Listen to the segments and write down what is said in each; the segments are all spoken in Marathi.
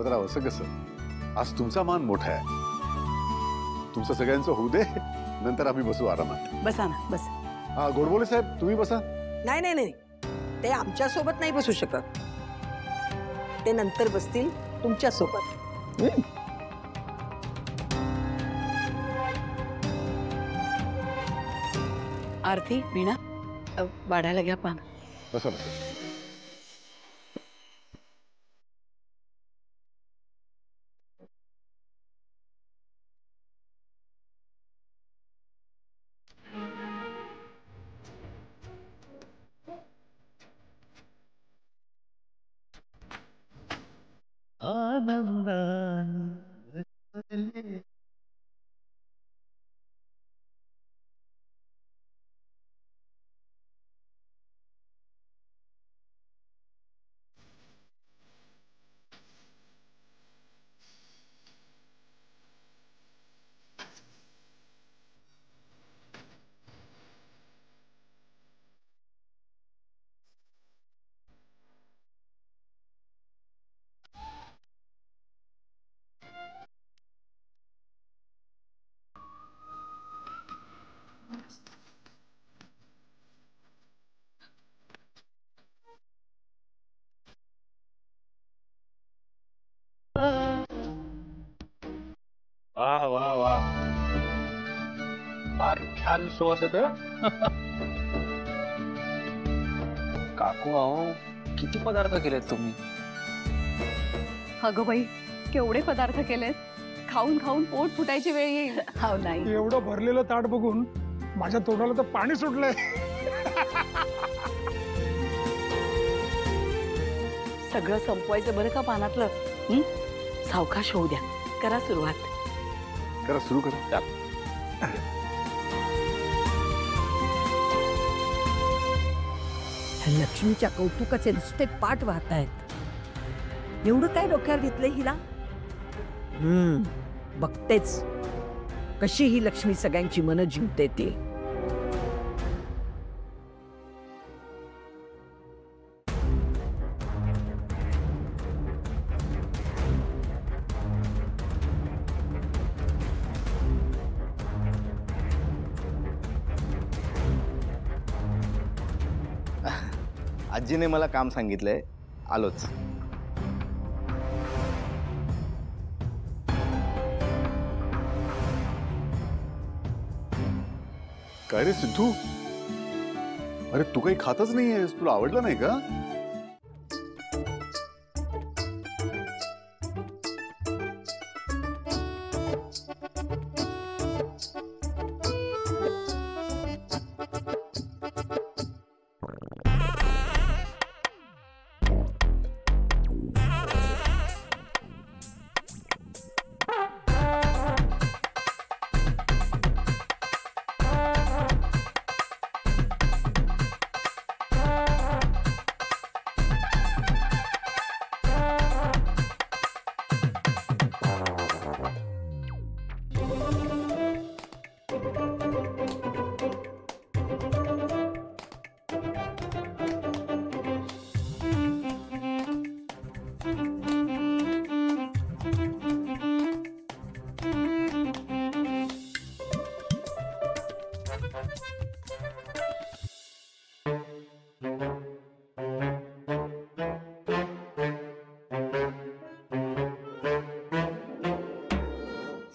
पत्राव असं कसं? आज तुमचा मान मोठा आहे, तुमचं सगळ्यांचं होऊ दे, नंतर आम्ही बसू आरामात. बसा ना, बस. हा गोडबोले साहेब तुम्ही बसा. नाही नाही नाही, ते आमच्या सोबत नाही बसू शकत, ते नंतर बसतील तुमच्या सोबत. आरती, वीणा, वाढायला घ्या पान. बसा बसा. वाह वाह वाह, फार छान सुवास येतोय. काकू अहो, किती पदार्थ केलेत तुम्ही? अगं बाई, केवढे पदार्थ केलेत, खाऊन खाऊन पोट फुटायची वेळ येईल. हो नाही, एवढं भरलेलं ताट बघून माझ्या तोंडाला तर पाणी सुटलंय. सगळं संपवायचं बरं का पानातलं. सावकाश होऊ द्या, करा सुरुवात. करा, सुरू करा. लक्ष्मीच्या कौतुकाचे नुसते पाठ वाहत आहेत. एवढं काय डोक्यावर घेतलंय हिला? बघतेच कशी ही लक्ष्मी सगळ्यांची मनं जिंकते ती. आजीने मला काम सांगितलंय, आलोच. काय रे सिद्धू, अरे तू काही खातच नाहीयेस, तुला आवडलं नाही का?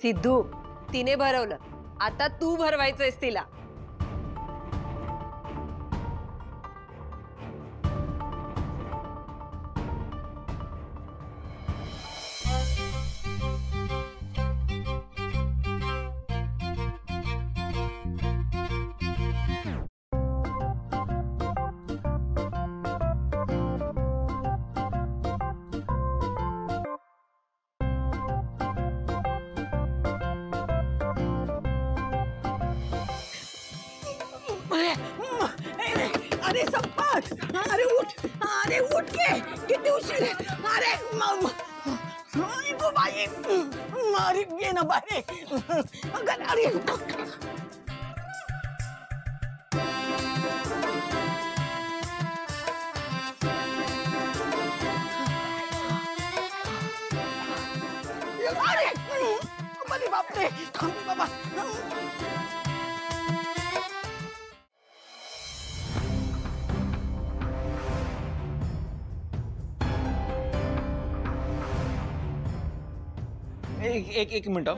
सिद्धू, तिने भरवलं, आता तू भरवायचंयस तिला. अरे संपत, अरे उठ, अरे उठ के, किती उशीर. अरे बाई, अरे ये ना बाहेर. अरे अरे बापरे थांब बाबा. एक मिनिट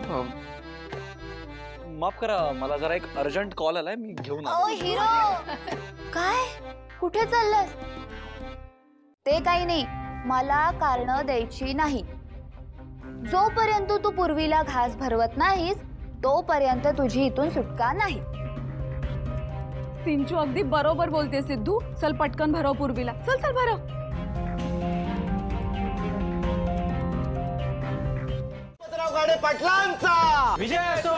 माफ करा मला जरा एक अर्जंट कॉल आलाय मी घेऊन ओ हिरो काय कुठे चाललास ते काही नाही मला कारण द्यायची नाही जोपर्यंत तू पूर्वीला घास भरवत नाहीस तोपर्यंत तुझी इथून सुटका नाही. सिंचू अगदी बरोबर बोलते सिद्धू. चल पटकन भरव पूर्वीला. चल चल भरव. संपतराव गाडे पाटलांचा विजय असो.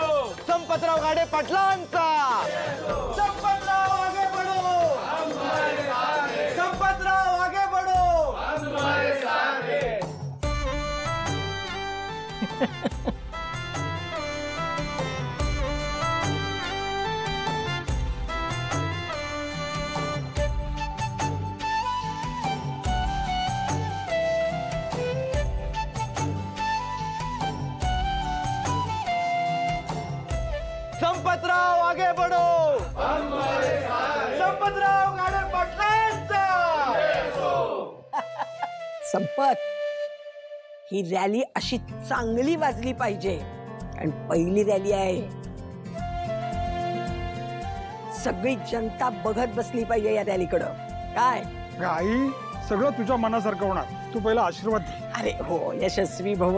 संपतराव गाडे पाटलांचा संपतराव आगे बढो. संपतराव आगे बढो. संपतराव आगे बढो. संपतराव गाडे पाटलांचा. संपत ही रॅली अशी चांगली वाजली पाहिजे आणि पहिली रॅली आहे. सगळी जनता बघत बसली पाहिजे या रॅलीकडं. काय आई सगळं तुझ्या मनासारखं होणार. तू पहिला आशीर्वाद दे. अरे हो यशस्वी भव.